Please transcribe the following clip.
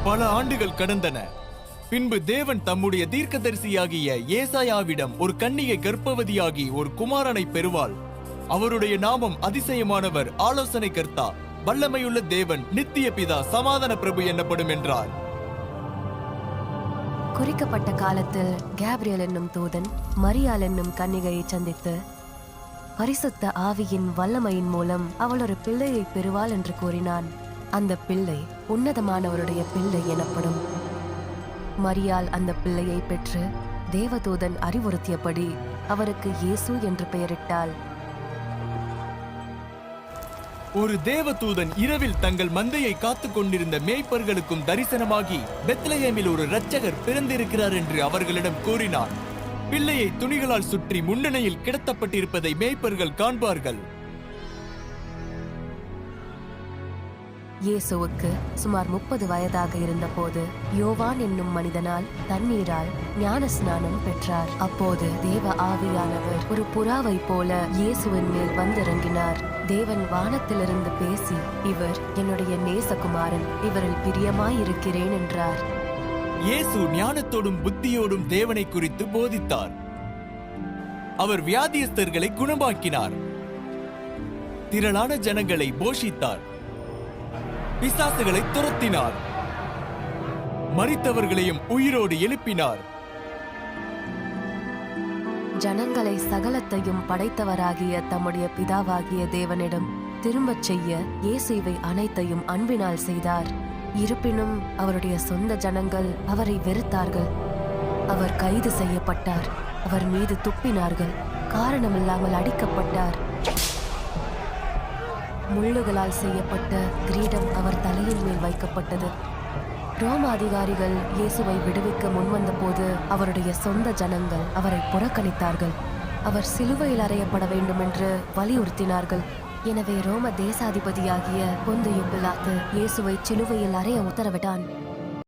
பல ஆண்டுகள் கடந்தன. பின்பு தேவன் தம்முடைய தீர்க்கதரிசியாகிய ஏசாயாவிடம், ஒரு கன்னிகை கர்ப்பவதியாகி ஒரு குமாரனை பெறுவாள், அவருடைய நாமம் அதிசயமானவர், ஆலோசனை கர்த்தா, வல்லமையுள்ள தேவன், நித்திய பிதா, சமாதான பிரபு என்னப்படும் என்றார். குறிக்கப்பட்ட காலத்தில் கேப்ரியல் என்னும் தூதன் மரியாள் என்னும் கன்னிகையை சந்தித்து, பரிசுத்த ஆவியின் வல்லமையின் மூலம் அவள் ஒரு பிள்ளையை பெறுவாள் என்று கூறினான். அந்த பிள்ளை உன்னதமானவருடைய பிள்ளை எனப்படும். மரியாள் அந்த பிள்ளையை பெற்று தேவதூதன் அறிவுறுத்தியபடி அவருக்கு இயேசு என்று பெயரிட்டாள். ஒரு தேவதூதன் இரவில் தங்கள் மந்தையை காத்துக் கொண்டிருந்த மேய்ப்பர்களுக்கும் தரிசனமாகி, பெத்லகேமில் ஒரு இரட்சகர் பிறந்திருக்கிறார் என்று அவர்களிடம் கூறினார். பிள்ளையை துணிகளால் சுற்றி முன்னணியில் கிடத்தப்பட்டிருப்பதை மேய்ப்பர்கள் காண்பார்கள். இயேசுவுக்கு சுமார் 30 வயதாக இருந்தபோது யோவான் என்னும் மனிதனால் தண்ணீரால் ஞான ஸ்நானம் பெற்றார். அப்போது தேவ ஆவியானவர் ஒரு புறாவை போல இயேசுவின் மேல் வந்திறங்கினார். தேவன் வானத்திலிருந்து பேசி, இவர் என்னுடைய நேசகுமாரன், இவரில் பிரியமாயிருக்கிறேன் என்றார். இயேசு ஞானத்தோடும் புத்தியோடும் தேவனை குறித்து போதித்தார். அவர் வியாதியஸ்தர்களை குணமாக்கினார். திரளான ஜனங்களை போஷித்தார். பிசாசுகளை துரத்தினார். மரித்தவர்களையும் உயிரோடு எழுப்பினார். ஜனங்களை சகலத்தையும் படைத்தவராகிய தம்முடைய பிதாவாகிய தேவனிடம் திரும்பச் செய்ய இயேசு இவை அனைத்தையும் அன்பினால் செய்தார். இருப்பினும் அவருடைய சொந்த ஜனங்கள் அவரை வெறுத்தார்கள். அவர் கைது செய்யப்பட்டார். அவர் மீது துப்பினார்கள். காரணமில்லாமல் அடிக்கப்பட்டார். முள்ளுகளால் செய்யப்பட்ட கிரீடம் அவர் தலையின் மேல் வைக்கப்பட்டது. ரோம அதிகாரிகள் இயேசுவை விடுவிக்க முன்வந்த போது அவருடைய சொந்த ஜனங்கள் அவரை புறக்கணித்தார்கள். அவர் சிலுவையில் அறையப்பட வேண்டும் என்று வலியுறுத்தினார்கள். எனவே ரோம தேசாதிபதியாகிய பொந்தியு பிலாத்து இயேசுவை சிலுவையில் அறைய உத்தரவிட்டான்.